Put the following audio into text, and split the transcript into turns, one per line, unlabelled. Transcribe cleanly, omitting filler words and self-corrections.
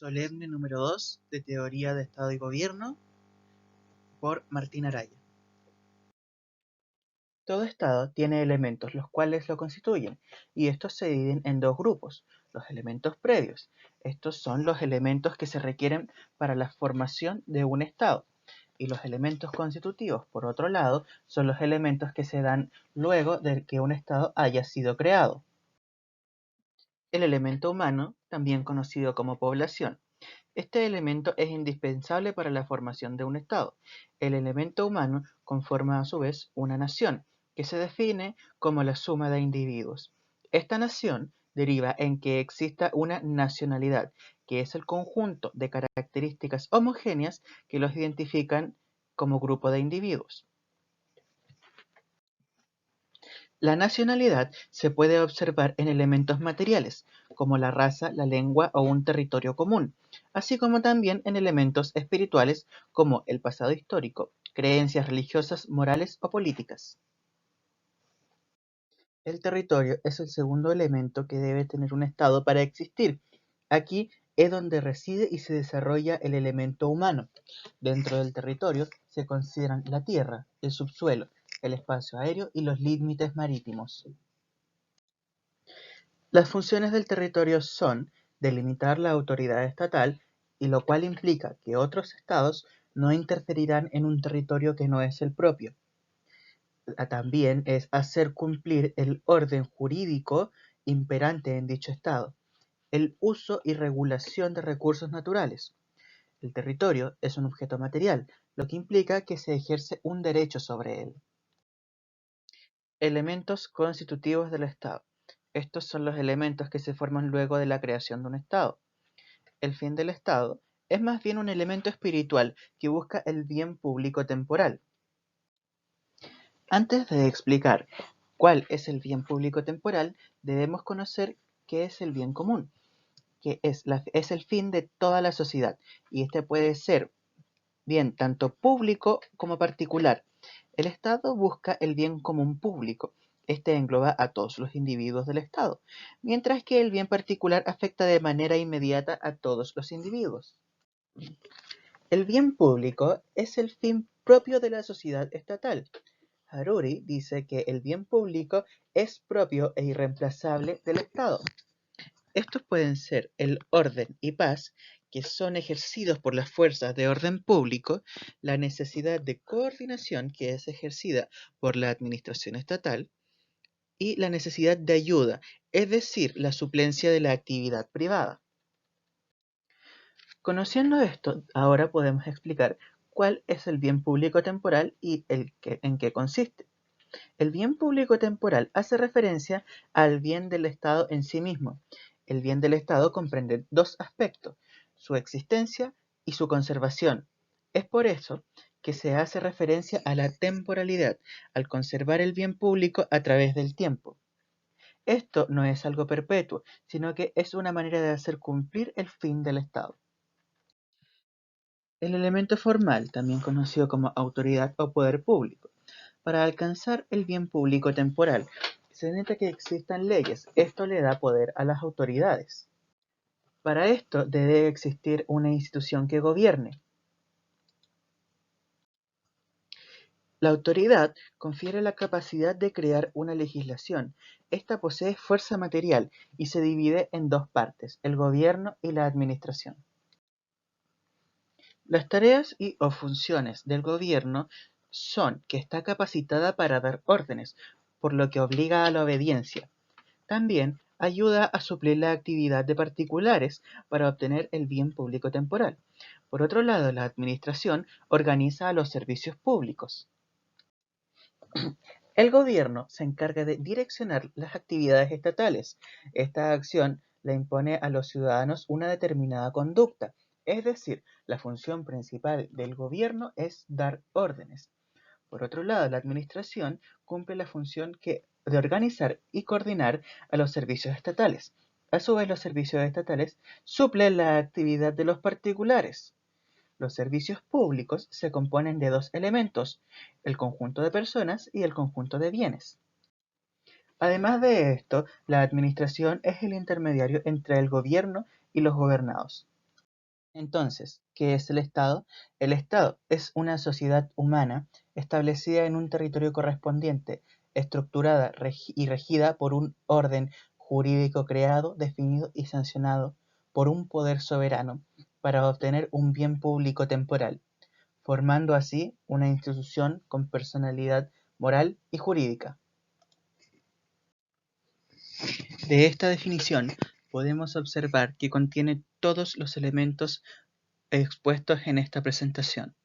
Solemne número 2 de Teoría de Estado y Gobierno por Martín Araya. Todo Estado tiene elementos los cuales lo constituyen, y estos se dividen en dos grupos: los elementos previos. Estos son los elementos que se requieren para la formación de un Estado, y los elementos constitutivos, por otro lado, son los elementos que se dan luego de que un Estado haya sido creado. El elemento humano, también conocido como población. Este elemento es indispensable para la formación de un Estado. El elemento humano conforma a su vez una nación, que se define como la suma de individuos. Esta nación deriva en que exista una nacionalidad, que es el conjunto de características homogéneas que los identifican como grupo de individuos. La nacionalidad se puede observar en elementos materiales, como la raza, la lengua o un territorio común, así como también en elementos espirituales, como el pasado histórico, creencias religiosas, morales o políticas. El territorio es el segundo elemento que debe tener un Estado para existir. Aquí es donde reside y se desarrolla el elemento humano. Dentro del territorio se consideran la tierra, el subsuelo, el espacio aéreo y los límites marítimos. Las funciones del territorio son delimitar la autoridad estatal, y lo cual implica que otros estados no interferirán en un territorio que no es el propio. También es hacer cumplir el orden jurídico imperante en dicho estado, el uso y regulación de recursos naturales. El territorio es un objeto material, lo que implica que se ejerce un derecho sobre él. Elementos constitutivos del Estado. Estos son los elementos que se forman luego de la creación de un Estado. El fin del Estado es más bien un elemento espiritual que busca el bien público temporal. Antes de explicar cuál es el bien público temporal, debemos conocer qué es el bien común, que es el fin de toda la sociedad, y este puede ser bien tanto público como particular. El Estado busca el bien común público. Este engloba a todos los individuos del Estado, mientras que el bien particular afecta de manera inmediata a todos los individuos. El bien público es el fin propio de la sociedad estatal. Haruri dice que el bien público es propio e irreemplazable del Estado. Estos pueden ser el orden y paz, que son ejercidos por las fuerzas de orden público, la necesidad de coordinación, que es ejercida por la administración estatal, y la necesidad de ayuda, es decir, la suplencia de la actividad privada. Conociendo esto, ahora podemos explicar cuál es el bien público temporal y en qué consiste. El bien público temporal hace referencia al bien del Estado en sí mismo. El bien del Estado comprende dos aspectos: su existencia y su conservación. Es por eso que se hace referencia a la temporalidad, al conservar el bien público a través del tiempo. Esto no es algo perpetuo, sino que es una manera de hacer cumplir el fin del Estado. El elemento formal, también conocido como autoridad o poder público. Para alcanzar el bien público temporal, se necesita que existan leyes. Esto le da poder a las autoridades. Para esto debe existir una institución que gobierne. La autoridad confiere la capacidad de crear una legislación. Esta posee fuerza material y se divide en dos partes: el gobierno y la administración. Las tareas o funciones del gobierno son que está capacitada para dar órdenes, por lo que obliga a la obediencia. También ayuda a suplir la actividad de particulares para obtener el bien público temporal. Por otro lado, la administración organiza a los servicios públicos. El gobierno se encarga de direccionar las actividades estatales. Esta acción le impone a los ciudadanos una determinada conducta, es decir, la función principal del gobierno es dar órdenes. Por otro lado, la administración cumple la función de organizar y coordinar a los servicios estatales. A su vez, los servicios estatales suplen la actividad de los particulares. Los servicios públicos se componen de dos elementos: el conjunto de personas y el conjunto de bienes. Además de esto, la administración es el intermediario entre el gobierno y los gobernados. Entonces, ¿qué es el Estado? El Estado es una sociedad humana establecida en un territorio correspondiente, estructurada y regida por un orden jurídico creado, definido y sancionado por un poder soberano para obtener un bien público temporal, formando así una institución con personalidad moral y jurídica. De esta definición podemos observar que contiene todos los elementos expuestos en esta presentación.